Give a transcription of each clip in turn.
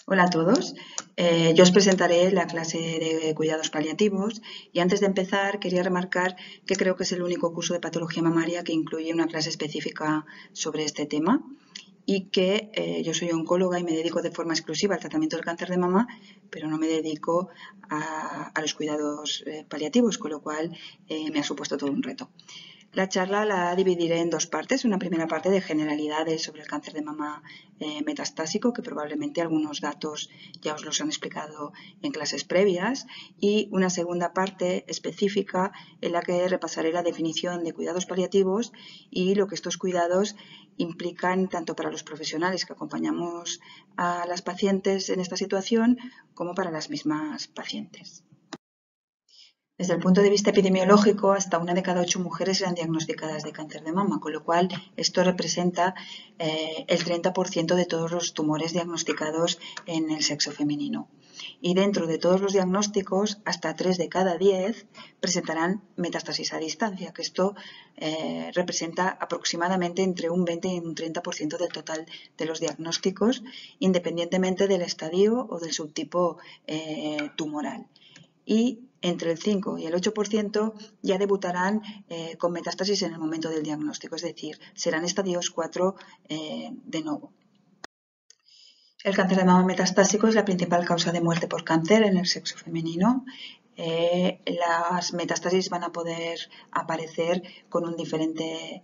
Hola a todos. Yo os presentaré la clase de cuidados paliativos y antes de empezar quería remarcar que creo que es el único curso de patología mamaria que incluye una clase específica sobre este tema y que yo soy oncóloga y me dedico de forma exclusiva al tratamiento del cáncer de mama, pero no me dedico a los cuidados paliativos, con lo cual me ha supuesto todo un reto. La charla la dividiré en dos partes. Una primera parte de generalidades sobre el cáncer de mama metastásico, que probablemente algunos datos ya os los han explicado en clases previas, y una segunda parte específica en la que repasaré la definición de cuidados paliativos y lo que estos cuidados implican tanto para los profesionales que acompañamos a las pacientes en esta situación como para las mismas pacientes. Desde el punto de vista epidemiológico, hasta 1 de cada 8 mujeres eran diagnosticadas de cáncer de mama, con lo cual esto representa el 30% de todos los tumores diagnosticados en el sexo femenino. Y dentro de todos los diagnósticos, hasta 3 de cada 10 presentarán metástasis a distancia, que esto representa aproximadamente entre un 20 y un 30% del total de los diagnósticos, independientemente del estadio o del subtipo tumoral. Y entre el 5 y el 8% ya debutarán con metástasis en el momento del diagnóstico, es decir, serán estadios 4 de nuevo. El cáncer de mama metastásico es la principal causa de muerte por cáncer en el sexo femenino. Las metástasis van a poder aparecer con un diferente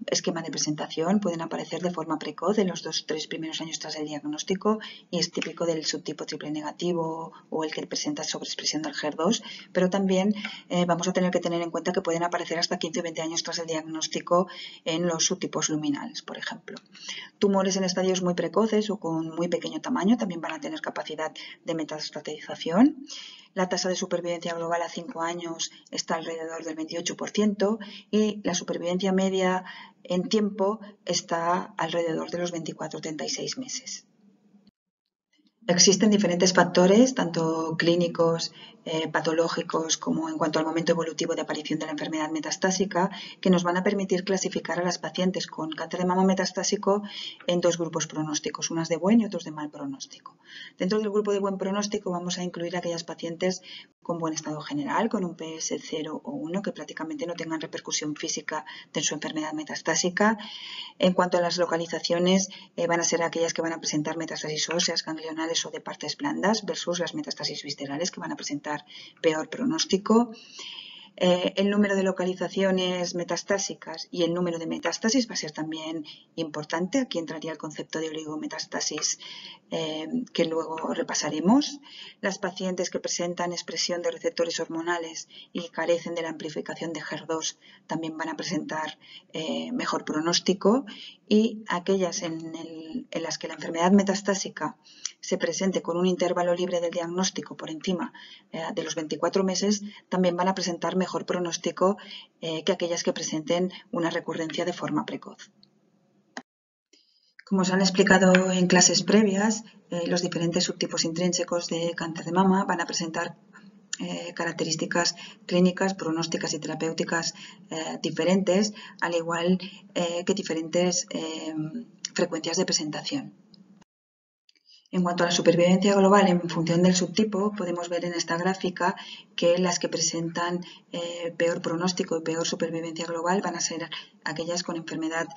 esquema de presentación, pueden aparecer de forma precoz en los 2-3 primeros años tras el diagnóstico y es típico del subtipo triple negativo o el que presenta sobreexpresión del HER2, pero también vamos a tener que tener en cuenta que pueden aparecer hasta 15 o 20 años tras el diagnóstico en los subtipos luminales, por ejemplo. Tumores en estadios muy precoces o con muy pequeño tamaño también van a tener capacidad de metastatización. La tasa de supervivencia global a 5 años está alrededor del 28% y la supervivencia media en tiempo está alrededor de los 24-36 meses. Existen diferentes factores, tanto clínicos, patológicos, como en cuanto al momento evolutivo de aparición de la enfermedad metastásica, que nos van a permitir clasificar a las pacientes con cáncer de mama metastásico en dos grupos pronósticos, unas de buen y otros de mal pronóstico. Dentro del grupo de buen pronóstico vamos a incluir a aquellas pacientes con buen estado general, con un PS 0 o 1, que prácticamente no tengan repercusión física de su enfermedad metastásica. En cuanto a las localizaciones, van a ser aquellas que van a presentar metástasis óseas, ganglionales o de partes blandas versus las metástasis viscerales que van a presentar peor pronóstico. El número de localizaciones metastásicas y el número de metástasis va a ser también importante. Aquí entraría el concepto de oligometástasis que luego repasaremos. Las pacientes que presentan expresión de receptores hormonales y carecen de la amplificación de HER2 también van a presentar mejor pronóstico y aquellas en las que la enfermedad metastásica se presente con un intervalo libre del diagnóstico por encima de los 24 meses también van a presentar mejor pronóstico que aquellas que presenten una recurrencia de forma precoz. Como os han explicado en clases previas, los diferentes subtipos intrínsecos de cáncer de mama van a presentar características clínicas, pronósticas y terapéuticas diferentes, al igual que diferentes frecuencias de presentación. En cuanto a la supervivencia global en función del subtipo, podemos ver en esta gráfica que las que presentan peor pronóstico y peor supervivencia global van a ser aquellas con enfermedad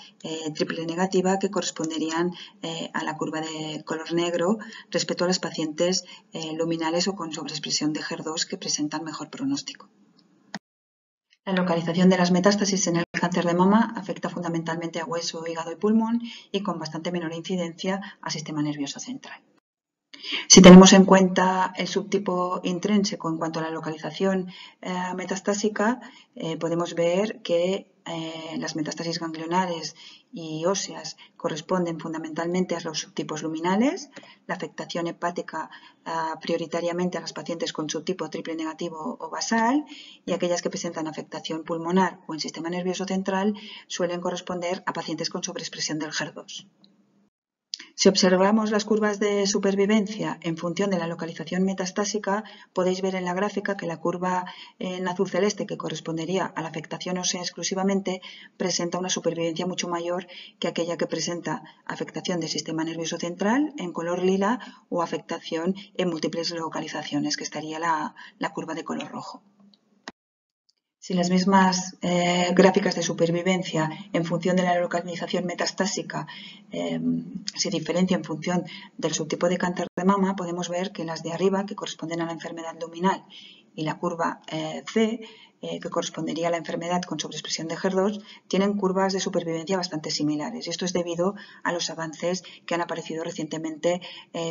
triple negativa que corresponderían a la curva de color negro respecto a las pacientes luminales o con sobreexpresión de HER2 que presentan mejor pronóstico. La localización de las metástasis en el cáncer de mama afecta fundamentalmente a hueso, hígado y pulmón y con bastante menor incidencia al sistema nervioso central. Si tenemos en cuenta el subtipo intrínseco en cuanto a la localización metastásica, podemos ver que las metástasis ganglionares y óseas corresponden fundamentalmente a los subtipos luminales, la afectación hepática prioritariamente a las pacientes con subtipo triple negativo o basal y aquellas que presentan afectación pulmonar o en sistema nervioso central suelen corresponder a pacientes con sobreexpresión del HER2. Si observamos las curvas de supervivencia en función de la localización metastásica, podéis ver en la gráfica que la curva en azul celeste, que correspondería a la afectación ósea exclusivamente, presenta una supervivencia mucho mayor que aquella que presenta afectación del sistema nervioso central en color lila o afectación en múltiples localizaciones, que estaría la curva de color rojo. Si las mismas gráficas de supervivencia en función de la localización metastásica se diferencian en función del subtipo de cáncer de mama, podemos ver que las de arriba, que corresponden a la enfermedad luminal, y la curva C, que correspondería a la enfermedad con sobreexpresión de HER2, tienen curvas de supervivencia bastante similares. Y esto es debido a los avances que han aparecido recientemente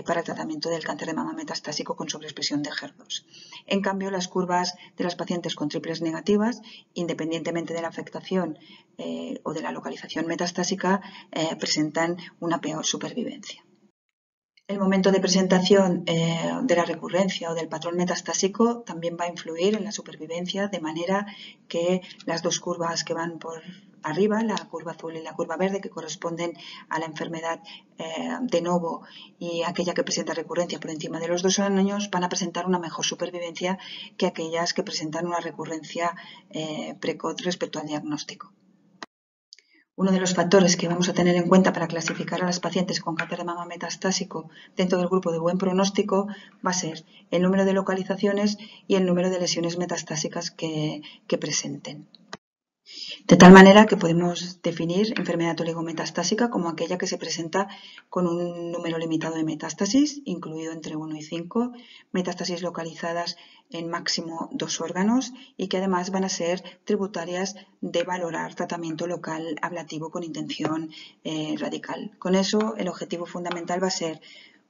para el tratamiento del cáncer de mama metastásico con sobreexpresión de HER2. En cambio, las curvas de las pacientes con triples negativas, independientemente de la afectación o de la localización metastásica, presentan una peor supervivencia. El momento de presentación de la recurrencia o del patrón metastásico también va a influir en la supervivencia, de manera que las dos curvas que van por arriba, la curva azul y la curva verde, que corresponden a la enfermedad de novo y aquella que presenta recurrencia por encima de los 2 años, van a presentar una mejor supervivencia que aquellas que presentan una recurrencia precoz respecto al diagnóstico. Uno de los factores que vamos a tener en cuenta para clasificar a las pacientes con cáncer de mama metastásico dentro del grupo de buen pronóstico va a ser el número de localizaciones y el número de lesiones metastásicas que presenten. De tal manera que podemos definir enfermedad oligometastásica como aquella que se presenta con un número limitado de metástasis, incluido entre 1 y 5, metástasis localizadas en máximo 2 órganos y que además van a ser tributarias de valorar tratamiento local ablativo con intención radical. Con eso, el objetivo fundamental va a ser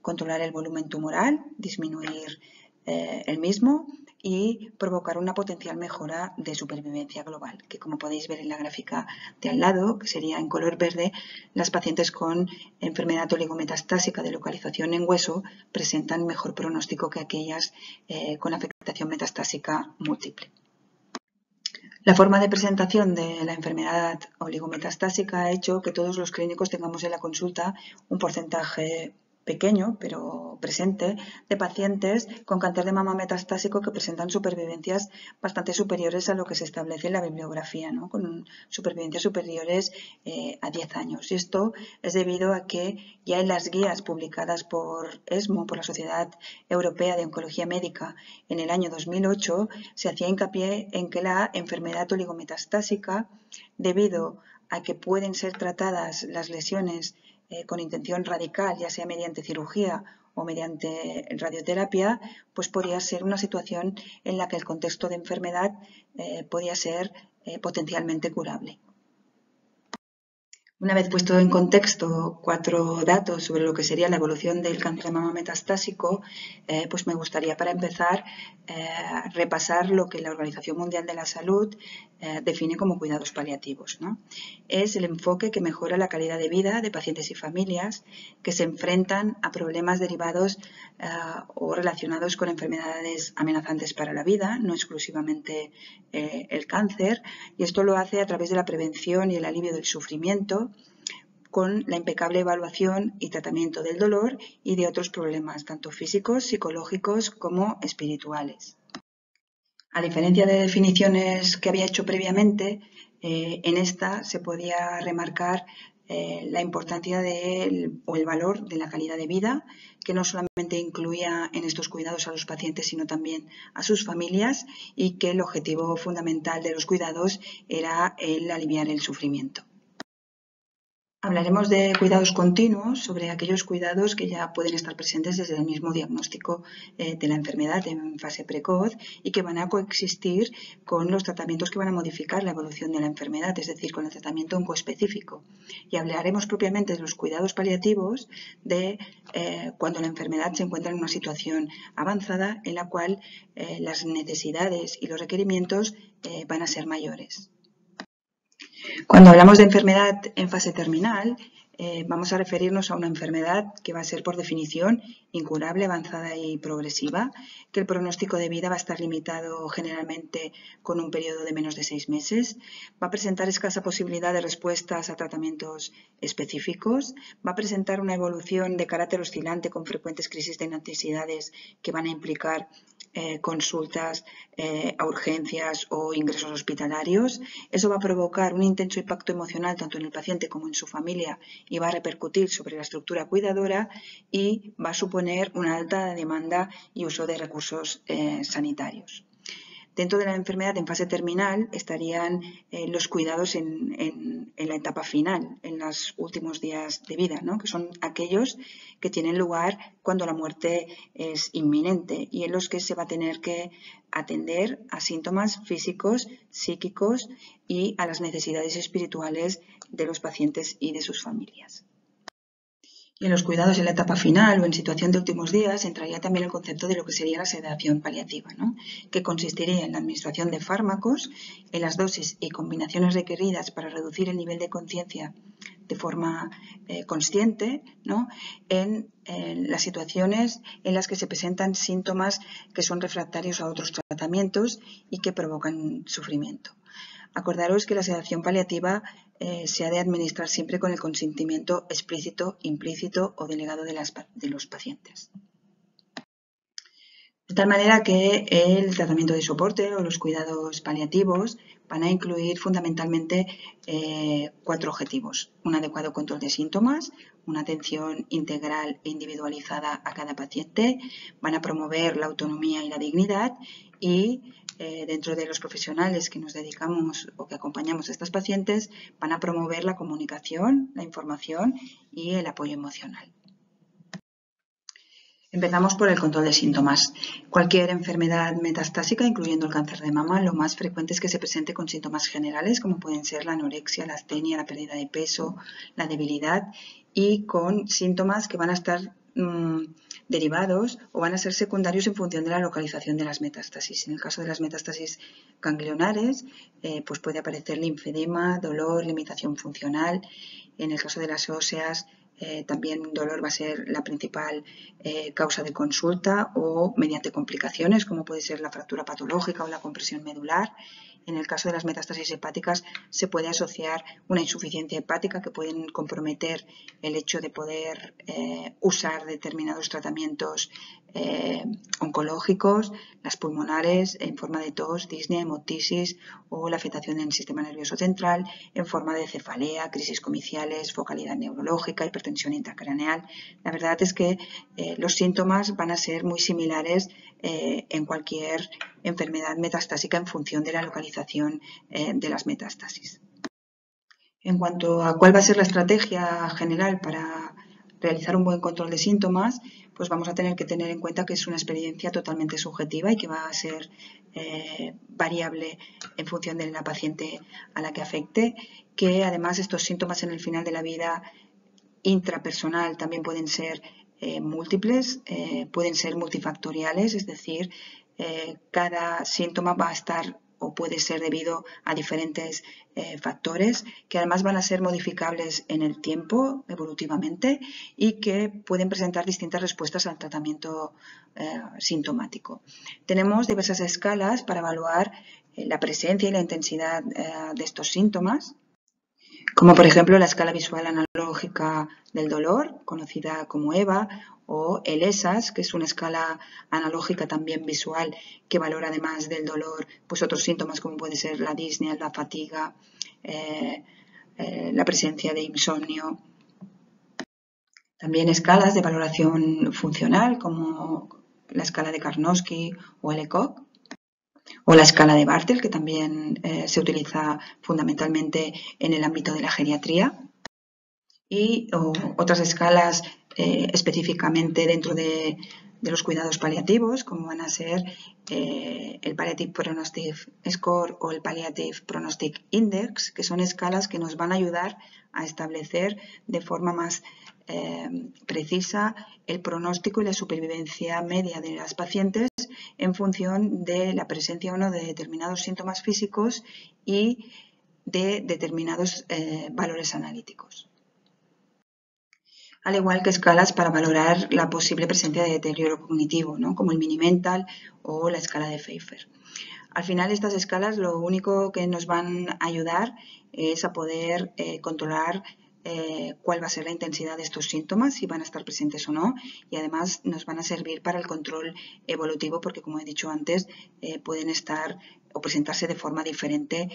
controlar el volumen tumoral, disminuir el mismo y provocar una potencial mejora de supervivencia global, que como podéis ver en la gráfica de al lado, que sería en color verde, las pacientes con enfermedad oligometastásica de localización en hueso presentan mejor pronóstico que aquellas con afectación metastásica múltiple. La forma de presentación de la enfermedad oligometastásica ha hecho que todos los clínicos tengamos en la consulta un porcentaje pequeño, pero presente, de pacientes con cáncer de mama metastásico que presentan supervivencias bastante superiores a lo que se establece en la bibliografía, ¿no? Con supervivencias superiores a 10 años. Y esto es debido a que ya en las guías publicadas por ESMO, por la Sociedad Europea de Oncología Médica, en el año 2008, se hacía hincapié en que la enfermedad oligometastásica, debido a que pueden ser tratadas las lesiones con intención radical, ya sea mediante cirugía o mediante radioterapia, pues podría ser una situación en la que el contexto de enfermedad podía ser potencialmente curable. Una vez puesto en contexto 4 datos sobre lo que sería la evolución del cáncer de mama metastásico, pues me gustaría para empezar repasar lo que la Organización Mundial de la Salud define como cuidados paliativos, ¿no? Es el enfoque que mejora la calidad de vida de pacientes y familias que se enfrentan a problemas derivados o relacionados con enfermedades amenazantes para la vida, no exclusivamente el cáncer, y esto lo hace a través de la prevención y el alivio del sufrimiento, con la impecable evaluación y tratamiento del dolor y de otros problemas, tanto físicos, psicológicos como espirituales. A diferencia de definiciones que había hecho previamente, en esta se podía remarcar la importancia o el valor de la calidad de vida, que no solamente incluía en estos cuidados a los pacientes, sino también a sus familias, y que el objetivo fundamental de los cuidados era el aliviar el sufrimiento. Hablaremos de cuidados continuos, sobre aquellos cuidados que ya pueden estar presentes desde el mismo diagnóstico de la enfermedad en fase precoz y que van a coexistir con los tratamientos que van a modificar la evolución de la enfermedad, es decir, con el tratamiento oncoespecífico. Y hablaremos propiamente de los cuidados paliativos de cuando la enfermedad se encuentra en una situación avanzada en la cual las necesidades y los requerimientos van a ser mayores. Cuando hablamos de enfermedad en fase terminal, vamos a referirnos a una enfermedad que va a ser por definición incurable, avanzada y progresiva, que el pronóstico de vida va a estar limitado generalmente con un periodo de menos de 6 meses, va a presentar escasa posibilidad de respuestas a tratamientos específicos, va a presentar una evolución de carácter oscilante con frecuentes crisis de necesidades que van a implicar consultas a urgencias o ingresos hospitalarios. Eso va a provocar un intenso impacto emocional tanto en el paciente como en su familia y va a repercutir sobre la estructura cuidadora y va a suponer una alta demanda y uso de recursos sanitarios. Dentro de la enfermedad en fase terminal estarían los cuidados en la etapa final, en los últimos días de vida, ¿no? Que son aquellos que tienen lugar cuando la muerte es inminente y en los que se va a tener que atender a síntomas físicos, psíquicos y a las necesidades espirituales de los pacientes y de sus familias. Y en los cuidados en la etapa final o en situación de últimos días entraría también el concepto de lo que sería la sedación paliativa, ¿no? Que consistiría en la administración de fármacos, en las dosis y combinaciones requeridas para reducir el nivel de conciencia de forma consciente, ¿no? En las situaciones en las que se presentan síntomas que son refractarios a otros tratamientos y que provocan sufrimiento. Acordaros que la sedación paliativa se ha de administrar siempre con el consentimiento explícito, implícito o delegado de los pacientes. De tal manera que el tratamiento de soporte o los cuidados paliativos van a incluir fundamentalmente 4 objetivos. Un adecuado control de síntomas, una atención integral e individualizada a cada paciente, van a promover la autonomía y la dignidad y dentro de los profesionales que nos dedicamos o que acompañamos a estos pacientes van a promover la comunicación, la información y el apoyo emocional. Empezamos por el control de síntomas. Cualquier enfermedad metastásica, incluyendo el cáncer de mama, lo más frecuente es que se presente con síntomas generales, como pueden ser la anorexia, la astenia, la pérdida de peso, la debilidad, y con síntomas que van a estar derivados o van a ser secundarios en función de la localización de las metástasis. En el caso de las metástasis ganglionares, pues puede aparecer linfedema, dolor, limitación funcional. En el caso de las óseas, también dolor va a ser la principal causa de consulta o mediante complicaciones como puede ser la fractura patológica o la compresión medular. En el caso de las metástasis hepáticas se puede asociar una insuficiencia hepática que pueden comprometer el hecho de poder usar determinados tratamientos oncológicos, las pulmonares en forma de tos, disnea, hemotisis o la afectación en el sistema nervioso central en forma de cefalea, crisis comiciales, focalidad neurológica, hipertensión intracraneal. La verdad es que los síntomas van a ser muy similares en cualquier enfermedad metastásica en función de la localización de las metástasis. En cuanto a cuál va a ser la estrategia general para realizar un buen control de síntomas, pues vamos a tener que tener en cuenta que es una experiencia totalmente subjetiva y que va a ser variable en función de la paciente a la que afecte, que además estos síntomas en el final de la vida intrapersonal también pueden ser múltiples, pueden ser multifactoriales, es decir, cada síntoma va a estar o puede ser debido a diferentes factores que además van a ser modificables en el tiempo evolutivamente y que pueden presentar distintas respuestas al tratamiento sintomático. Tenemos diversas escalas para evaluar la presencia y la intensidad de estos síntomas, como por ejemplo la escala visual analógica del dolor, conocida como EVA, o el ESAS, que es una escala analógica también visual que valora además del dolor pues otros síntomas como puede ser la disnea, la fatiga, la presencia de insomnio. También escalas de valoración funcional como la escala de Karnofsky o el ECOG, o la escala de Bartel, que también se utiliza fundamentalmente en el ámbito de la geriatría, y otras escalas específicamente dentro de los cuidados paliativos, como van a ser el Palliative Prognostic Score o el Palliative Prognostic Index, que son escalas que nos van a ayudar a establecer de forma más precisa el pronóstico y la supervivencia media de las pacientes en función de la presencia o no de determinados síntomas físicos y de determinados valores analíticos. al igual que escalas para valorar la posible presencia de deterioro cognitivo, ¿no? Como el Mini-Mental o la escala de Pfeiffer. Al final, estas escalas lo único que nos van a ayudar es a poder controlar cuál va a ser la intensidad de estos síntomas, si van a estar presentes o no, y además nos van a servir para el control evolutivo porque, como he dicho antes, pueden estar o presentarse de forma diferente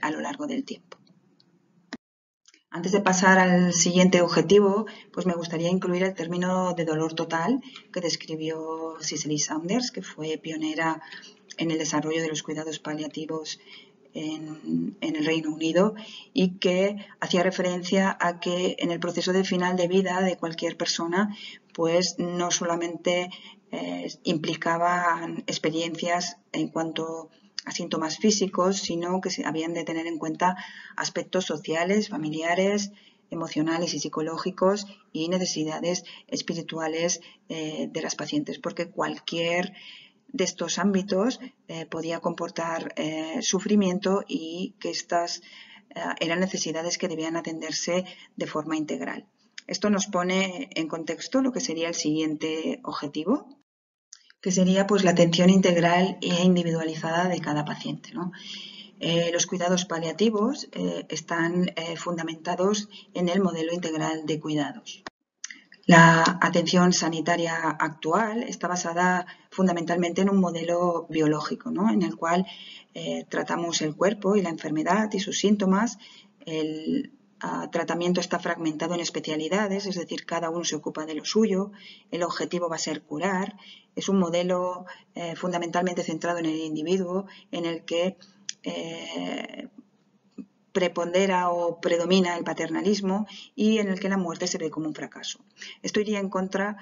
a lo largo del tiempo. Antes de pasar al siguiente objetivo, pues me gustaría incluir el término de dolor total que describió Cicely Saunders, que fue pionera en el desarrollo de los cuidados paliativos en el Reino Unido y que hacía referencia a que en el proceso de final de vida de cualquier persona, pues no solamente implicaban experiencias en cuanto a síntomas físicos, sino que se habían de tener en cuenta aspectos sociales, familiares, emocionales y psicológicos y necesidades espirituales de las pacientes, porque cualquier de estos ámbitos podía comportar sufrimiento y que estas eran necesidades que debían atenderse de forma integral. Esto nos pone en contexto lo que sería el siguiente objetivo, que sería pues la atención integral e individualizada de cada paciente, ¿no? Los cuidados paliativos están fundamentados en el modelo integral de cuidados. La atención sanitaria actual está basada fundamentalmente en un modelo biológico, ¿no? En el cual tratamos el cuerpo y la enfermedad y sus síntomas. El tratamiento está fragmentado en especialidades, es decir, cada uno se ocupa de lo suyo. El objetivo va a ser curar. Es un modelo fundamentalmente centrado en el individuo, en el que prepondera o predomina el paternalismo y en el que la muerte se ve como un fracaso. Esto iría en contra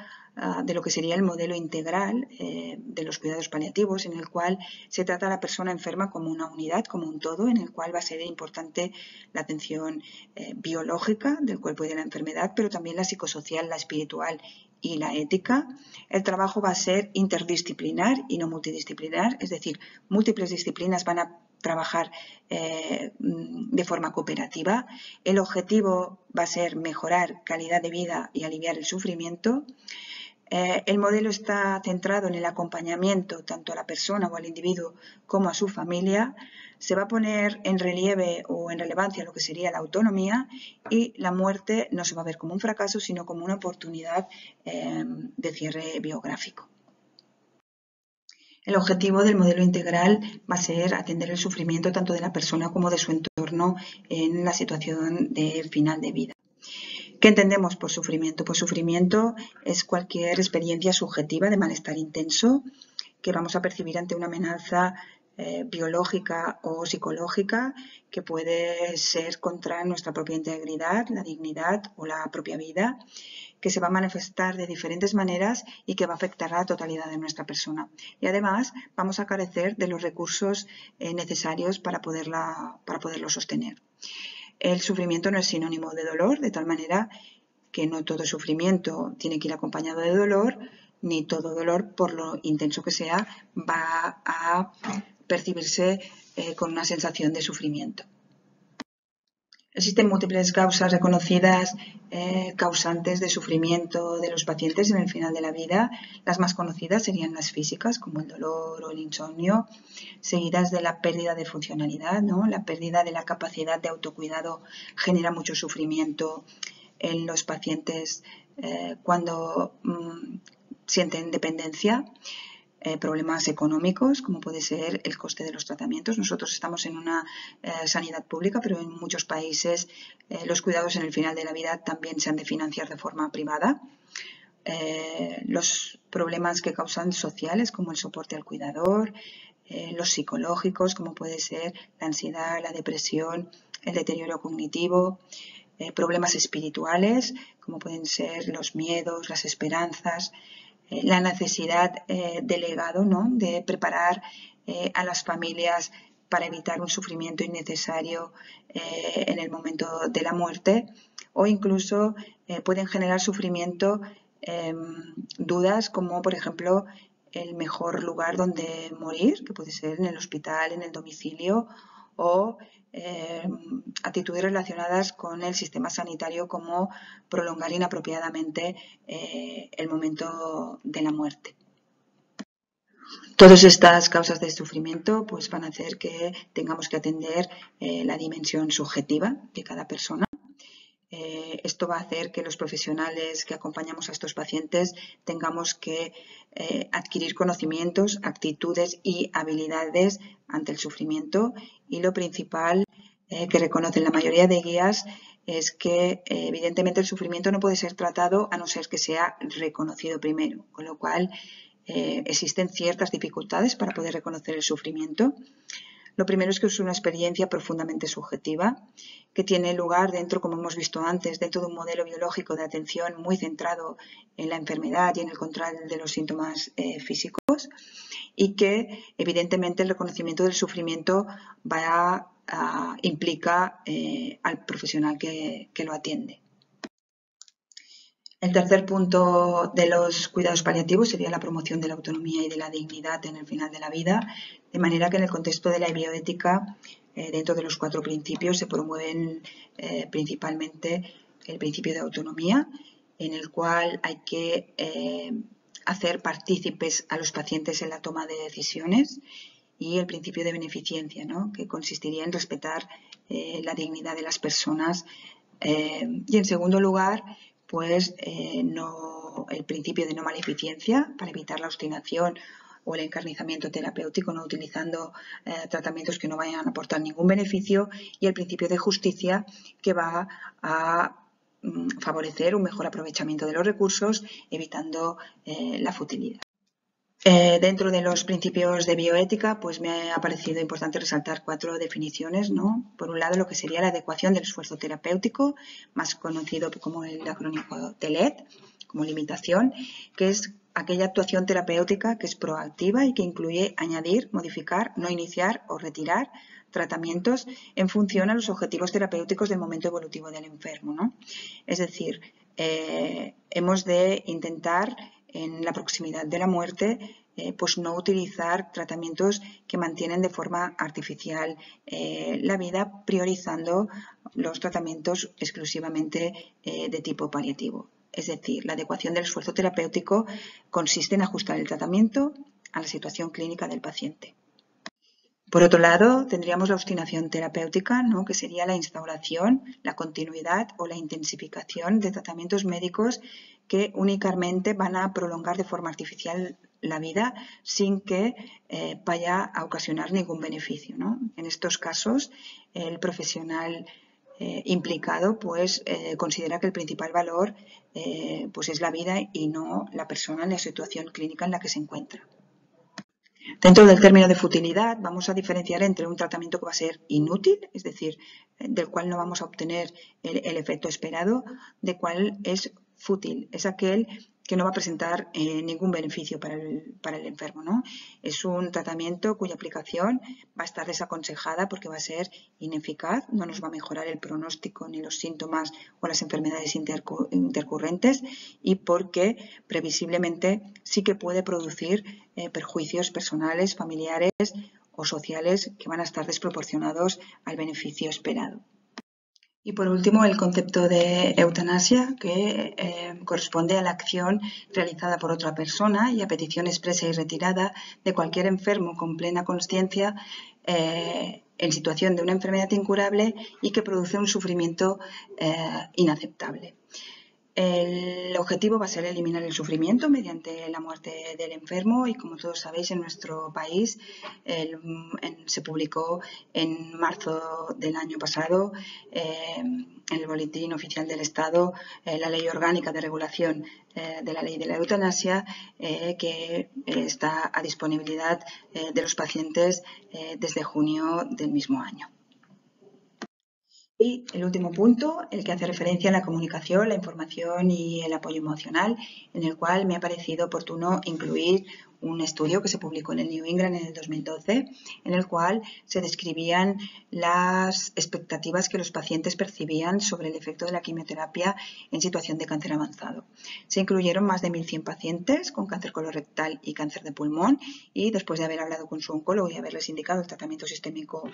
de lo que sería el modelo integral de los cuidados paliativos, en el cual se trata a la persona enferma como una unidad, como un todo, en el cual va a ser importante la atención biológica del cuerpo y de la enfermedad, pero también la psicosocial, la espiritual y la ética. El trabajo va a ser interdisciplinar y no multidisciplinar, es decir, múltiples disciplinas van a trabajar de forma cooperativa. El objetivo va a ser mejorar calidad de vida y aliviar el sufrimiento. El modelo está centrado en el acompañamiento tanto a la persona o al individuo como a su familia. Se va a poner en relieve o en relevancia lo que sería la autonomía y la muerte no se va a ver como un fracaso, sino como una oportunidad de cierre biográfico. El objetivo del modelo integral va a ser atender el sufrimiento tanto de la persona como de su entorno en la situación de final de vida. ¿Qué entendemos por sufrimiento? Pues sufrimiento es cualquier experiencia subjetiva de malestar intenso que vamos a percibir ante una amenaza biológica o psicológica que puede ser contra nuestra propia integridad, la dignidad o la propia vida, que se va a manifestar de diferentes maneras y que va a afectar a la totalidad de nuestra persona. Y además vamos a carecer de los recursos necesarios para poderlo sostener. El sufrimiento no es sinónimo de dolor, de tal manera que no todo sufrimiento tiene que ir acompañado de dolor, ni todo dolor, por lo intenso que sea, va a percibirse con una sensación de sufrimiento. Existen múltiples causas reconocidas causantes de sufrimiento de los pacientes en el final de la vida. Las más conocidas serían las físicas, como el dolor o el insomnio, seguidas de la pérdida de funcionalidad, ¿no? La pérdida de la capacidad de autocuidado genera mucho sufrimiento en los pacientes cuando sienten dependencia. Problemas económicos, como puede ser el coste de los tratamientos. Nosotros estamos en una sanidad pública, pero en muchos países los cuidados en el final de la vida también se han de financiar de forma privada. Los problemas que causan sociales, como el soporte al cuidador, los psicológicos, como puede ser la ansiedad, la depresión, el deterioro cognitivo, problemas espirituales, como pueden ser los miedos, las esperanzas, la necesidad de legado, ¿no? De preparar a las familias para evitar un sufrimiento innecesario en el momento de la muerte, o incluso pueden generar sufrimiento dudas como, por ejemplo, el mejor lugar donde morir, que puede ser en el hospital, en el domicilio, o actitudes relacionadas con el sistema sanitario, como prolongar inapropiadamente el momento de la muerte. Todas estas causas de sufrimiento pues, van a hacer que tengamos que atender la dimensión subjetiva de cada persona. Esto va a hacer que los profesionales que acompañamos a estos pacientes tengamos que adquirir conocimientos, actitudes y habilidades ante el sufrimiento, y lo principal que reconocen la mayoría de guías es que evidentemente el sufrimiento no puede ser tratado a no ser que sea reconocido primero, con lo cual existen ciertas dificultades para poder reconocer el sufrimiento. Lo primero es que es una experiencia profundamente subjetiva que tiene lugar dentro, como hemos visto antes, dentro de un modelo biológico de atención muy centrado en la enfermedad y en el control de los síntomas físicos, y que evidentemente el reconocimiento del sufrimiento implica al profesional que lo atiende. El tercer punto de los cuidados paliativos sería la promoción de la autonomía y de la dignidad en el final de la vida, de manera que en el contexto de la bioética, dentro de los 4 principios, se promueven principalmente el principio de autonomía, en el cual hay que hacer partícipes a los pacientes en la toma de decisiones, y el principio de beneficencia, ¿no?, que consistiría en respetar la dignidad de las personas. Y en segundo lugar, pues el principio de no maleficencia, para evitar la obstinación o el encarnizamiento terapéutico, no utilizando tratamientos que no vayan a aportar ningún beneficio, y el principio de justicia, que va a favorecer un mejor aprovechamiento de los recursos, evitando la futilidad. Dentro de los principios de bioética, pues me ha parecido importante resaltar 4 definiciones, ¿no? Por un lado, lo que sería la adecuación del esfuerzo terapéutico, más conocido como el acrónimo TELET, como limitación, que es aquella actuación terapéutica que es proactiva y que incluye añadir, modificar, no iniciar o retirar tratamientos en función a los objetivos terapéuticos del momento evolutivo del enfermo, ¿no? Es decir, hemos de intentar, en la proximidad de la muerte, pues no utilizar tratamientos que mantienen de forma artificial la vida, priorizando los tratamientos exclusivamente de tipo paliativo. Es decir, la adecuación del esfuerzo terapéutico consiste en ajustar el tratamiento a la situación clínica del paciente. Por otro lado, tendríamos la obstinación terapéutica, ¿no?, que sería la instauración, la continuidad o la intensificación de tratamientos médicos que únicamente van a prolongar de forma artificial la vida sin que vaya a ocasionar ningún beneficio, ¿no? En estos casos, el profesional implicado pues considera que el principal valor pues es la vida y no la persona en la situación clínica en la que se encuentra. Dentro del término de futilidad vamos a diferenciar entre un tratamiento que va a ser inútil, es decir, del cual no vamos a obtener el efecto esperado, de cuál es fútil, es aquel que no va a presentar ningún beneficio para el enfermo, ¿no? Es un tratamiento cuya aplicación va a estar desaconsejada porque va a ser ineficaz, no nos va a mejorar el pronóstico ni los síntomas o las enfermedades intercurrentes, y porque previsiblemente sí que puede producir perjuicios personales, familiares o sociales que van a estar desproporcionados al beneficio esperado. Y por último, el concepto de eutanasia, que corresponde a la acción realizada por otra persona y a petición expresa y retirada de cualquier enfermo con plena consciencia en situación de una enfermedad incurable y que produce un sufrimiento inaceptable. El objetivo va a ser eliminar el sufrimiento mediante la muerte del enfermo, y como todos sabéis, en nuestro país se publicó en marzo del año pasado en el Boletín Oficial del Estado la Ley Orgánica de Regulación de la Ley de la Eutanasia, que está a disponibilidad de los pacientes desde junio del mismo año. Y el último punto, el que hace referencia a la comunicación, la información y el apoyo emocional, en el cual me ha parecido oportuno incluir un estudio que se publicó en el New England en el 2012, en el cual se describían las expectativas que los pacientes percibían sobre el efecto de la quimioterapia en situación de cáncer avanzado. Se incluyeron más de 1.100 pacientes con cáncer colorectal y cáncer de pulmón, y después de haber hablado con su oncólogo y haberles indicado el tratamiento sistémico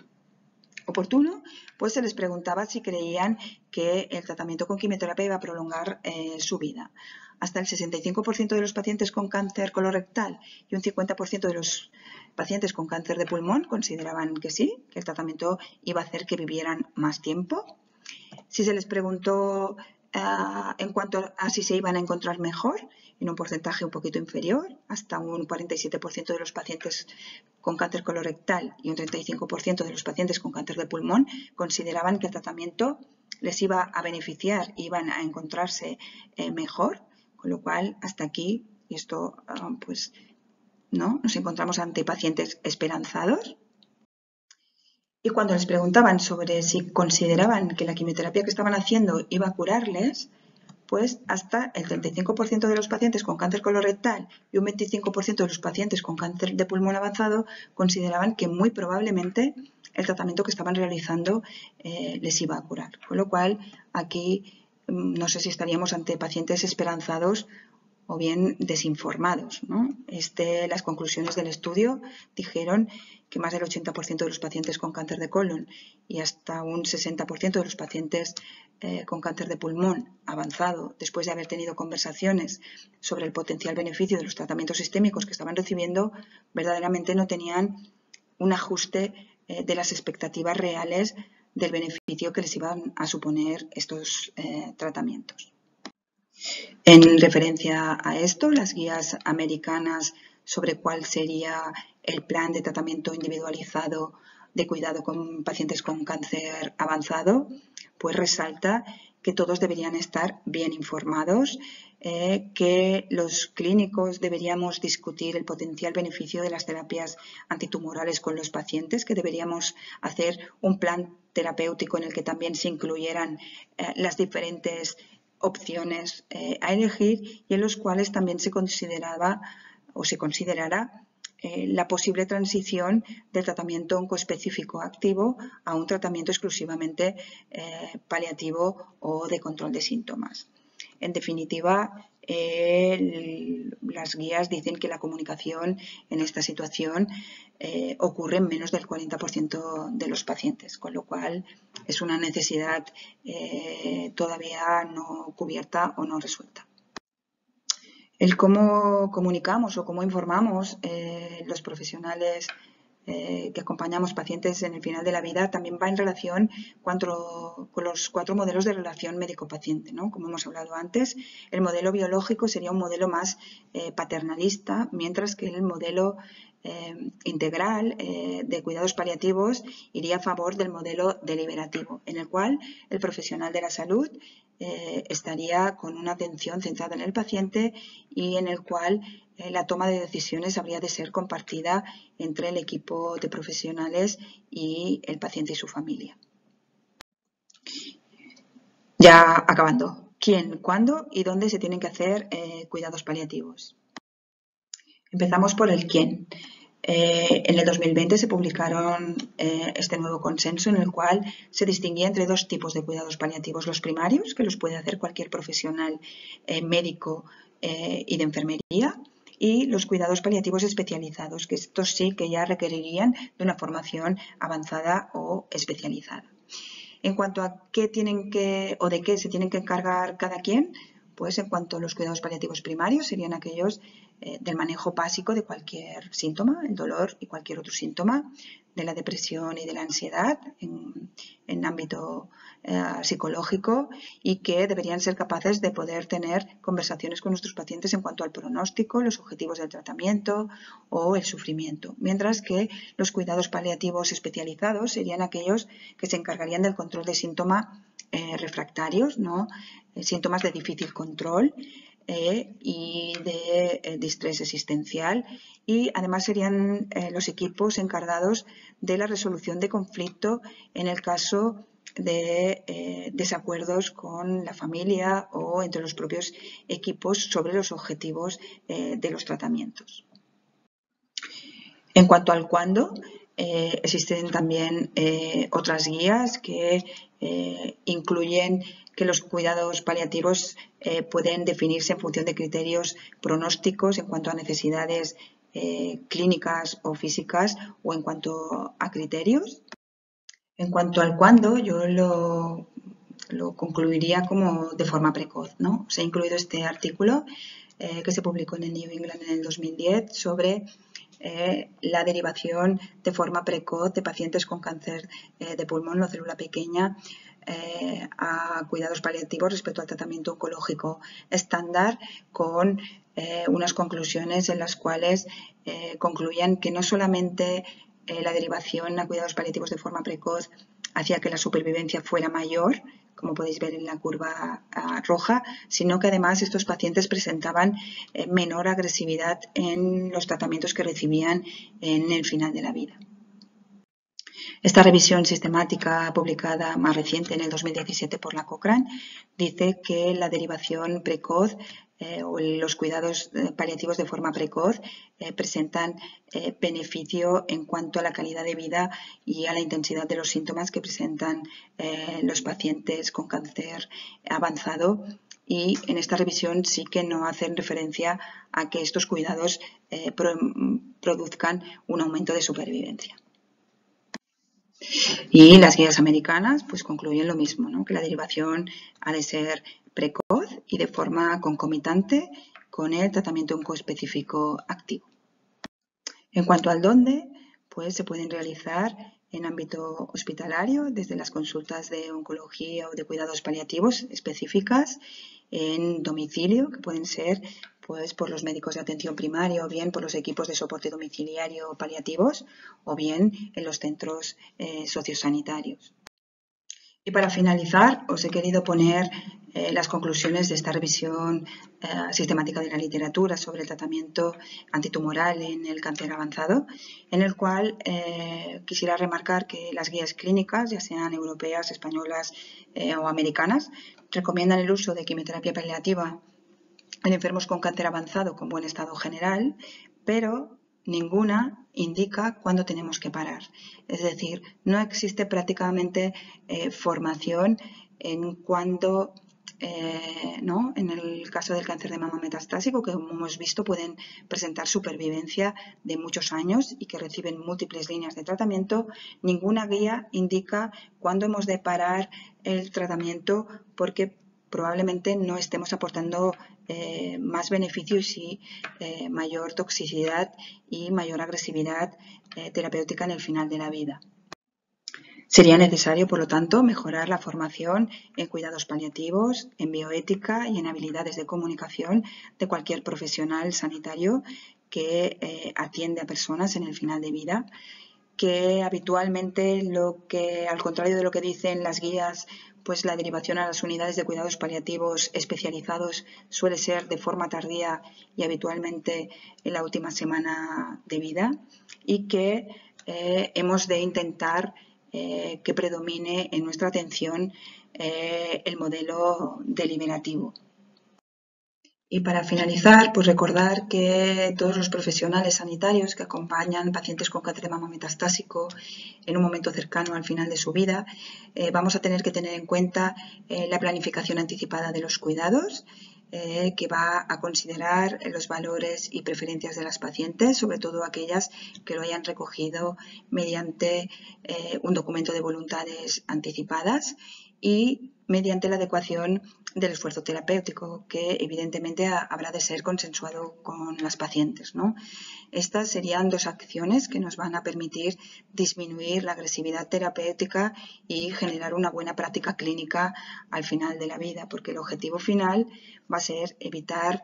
oportuno, pues se les preguntaba si creían que el tratamiento con quimioterapia iba a prolongar su vida. Hasta el 65% de los pacientes con cáncer colorectal y un 50% de los pacientes con cáncer de pulmón consideraban que sí, que el tratamiento iba a hacer que vivieran más tiempo. Si se les preguntó en cuanto a si se iban a encontrar mejor, en un porcentaje un poquito inferior, hasta un 47% de los pacientes con cáncer colorectal y un 35% de los pacientes con cáncer de pulmón consideraban que el tratamiento les iba a beneficiar, iban a encontrarse mejor, con lo cual hasta aquí, y esto pues no, nos encontramos ante pacientes esperanzados. Y cuando les preguntaban sobre si consideraban que la quimioterapia que estaban haciendo iba a curarles, pues hasta el 35% de los pacientes con cáncer colorectal y un 25% de los pacientes con cáncer de pulmón avanzado consideraban que muy probablemente el tratamiento que estaban realizando les iba a curar. Con lo cual, aquí no sé si estaríamos ante pacientes esperanzados o bien desinformados, ¿no? Las conclusiones del estudio dijeron que más del 80% de los pacientes con cáncer de colon y hasta un 60% de los pacientes con cáncer de pulmón avanzado, después de haber tenido conversaciones sobre el potencial beneficio de los tratamientos sistémicos que estaban recibiendo, verdaderamente no tenían un ajuste de las expectativas reales del beneficio que les iban a suponer estos tratamientos. En referencia a esto, las guías americanas sobre cuál sería el plan de tratamiento individualizado de cuidado con pacientes con cáncer avanzado, pues resalta que todos deberían estar bien informados, que los clínicos deberíamos discutir el potencial beneficio de las terapias antitumorales con los pacientes, que deberíamos hacer un plan terapéutico en el que también se incluyeran las diferentes opciones a elegir y en los cuales también se consideraba o se considerará la posible transición del tratamiento oncoespecífico activo a un tratamiento exclusivamente paliativo o de control de síntomas. En definitiva, las guías dicen que la comunicación en esta situación ocurre en menos del 40% de los pacientes, con lo cual es una necesidad todavía no cubierta o no resuelta. El cómo comunicamos o cómo informamos los profesionales que acompañamos pacientes en el final de la vida también va en relación con los 4 modelos de relación médico-paciente, ¿no? Como hemos hablado antes, el modelo biológico sería un modelo más paternalista, mientras que el modelo integral de cuidados paliativos iría a favor del modelo deliberativo, en el cual el profesional de la salud estaría con una atención centrada en el paciente y en el cual la toma de decisiones habría de ser compartida entre el equipo de profesionales y el paciente y su familia. Ya acabando, ¿quién, cuándo y dónde se tienen que hacer cuidados paliativos? Empezamos por el quién. En el 2020 se publicaron este nuevo consenso en el cual se distinguía entre 2 tipos de cuidados paliativos. Los primarios, que los puede hacer cualquier profesional médico y de enfermería, y los cuidados paliativos especializados, que estos sí que ya requerirían de una formación avanzada o especializada. En cuanto a qué tienen que o de qué se tienen que encargar cada quien, pues en cuanto a los cuidados paliativos primarios serían aquellos del manejo básico de cualquier síntoma, el dolor y cualquier otro síntoma, de la depresión y de la ansiedad en ámbito psicológico, y que deberían ser capaces de poder tener conversaciones con nuestros pacientes en cuanto al pronóstico, los objetivos del tratamiento o el sufrimiento. Mientras que los cuidados paliativos especializados serían aquellos que se encargarían del control de síntomas refractarios, ¿no? Síntomas de difícil control y de distrés existencial, y además serían los equipos encargados de la resolución de conflicto en el caso de desacuerdos con la familia o entre los propios equipos sobre los objetivos de los tratamientos. En cuanto al cuándo, existen también otras guías que incluyen que los cuidados paliativos pueden definirse en función de criterios pronósticos en cuanto a necesidades clínicas o físicas o en cuanto a criterios. En cuanto al cuándo, yo lo concluiría como de forma precoz, ¿no? Se ha incluido este artículo que se publicó en el New England en el 2010 sobre la derivación de forma precoz de pacientes con cáncer de pulmón o célula pequeña a cuidados paliativos respecto al tratamiento oncológico estándar, con unas conclusiones en las cuales concluían que no solamente la derivación a cuidados paliativos de forma precoz hacía que la supervivencia fuera mayor, como podéis ver en la curva roja, sino que además estos pacientes presentaban menor agresividad en los tratamientos que recibían en el final de la vida. Esta revisión sistemática publicada más reciente en el 2017 por la Cochrane dice que la derivación precoz o los cuidados paliativos de forma precoz presentan beneficio en cuanto a la calidad de vida y a la intensidad de los síntomas que presentan los pacientes con cáncer avanzado, y en esta revisión sí que no hacen referencia a que estos cuidados produzcan un aumento de supervivencia. Y las guías americanas pues concluyen lo mismo, ¿no? Que la derivación ha de ser precoz y de forma concomitante con el tratamiento oncoespecífico activo. En cuanto al dónde, pues se pueden realizar en ámbito hospitalario, desde las consultas de oncología o de cuidados paliativos específicas, en domicilio, que pueden ser pues por los médicos de atención primaria o bien por los equipos de soporte domiciliario paliativos, o bien en los centros sociosanitarios. Y para finalizar, os he querido poner las conclusiones de esta revisión sistemática de la literatura sobre el tratamiento antitumoral en el cáncer avanzado, en el cual quisiera remarcar que las guías clínicas, ya sean europeas, españolas o americanas, recomiendan el uso de quimioterapia paliativa en enfermos con cáncer avanzado con buen estado general, pero ninguna indica cuándo tenemos que parar. Es decir, no existe prácticamente formación en cuándo, ¿no? En el caso del cáncer de mama metastásico, que como hemos visto pueden presentar supervivencia de muchos años y que reciben múltiples líneas de tratamiento, ninguna guía indica cuándo hemos de parar el tratamiento, porque probablemente no estemos aportando más beneficio y sí mayor toxicidad y mayor agresividad terapéutica en el final de la vida. Sería necesario, por lo tanto, mejorar la formación en cuidados paliativos, en bioética y en habilidades de comunicación de cualquier profesional sanitario que atiende a personas en el final de vida, que habitualmente al contrario de lo que dicen las guías, pues la derivación a las unidades de cuidados paliativos especializados suele ser de forma tardía y habitualmente en la última semana de vida, y que hemos de intentar que predomine en nuestra atención el modelo deliberativo. Y para finalizar, pues recordar que todos los profesionales sanitarios que acompañan pacientes con cáncer de mama metastásico en un momento cercano al final de su vida, vamos a tener que tener en cuenta la planificación anticipada de los cuidados, que va a considerar los valores y preferencias de las pacientes, sobre todo aquellas que lo hayan recogido mediante un documento de voluntades anticipadas y mediante la adecuación del esfuerzo terapéutico, que evidentemente habrá de ser consensuado con las pacientes, ¿no? Estas serían dos acciones que nos van a permitir disminuir la agresividad terapéutica y generar una buena práctica clínica al final de la vida, porque el objetivo final va a ser evitar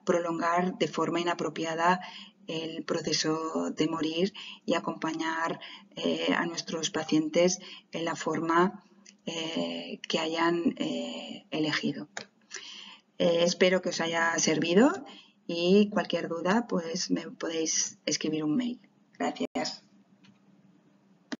prolongar de forma inapropiada el proceso de morir y acompañar a nuestros pacientes en la forma que hayan elegido. Espero que os haya servido y cualquier duda pues me podéis escribir un mail. Gracias.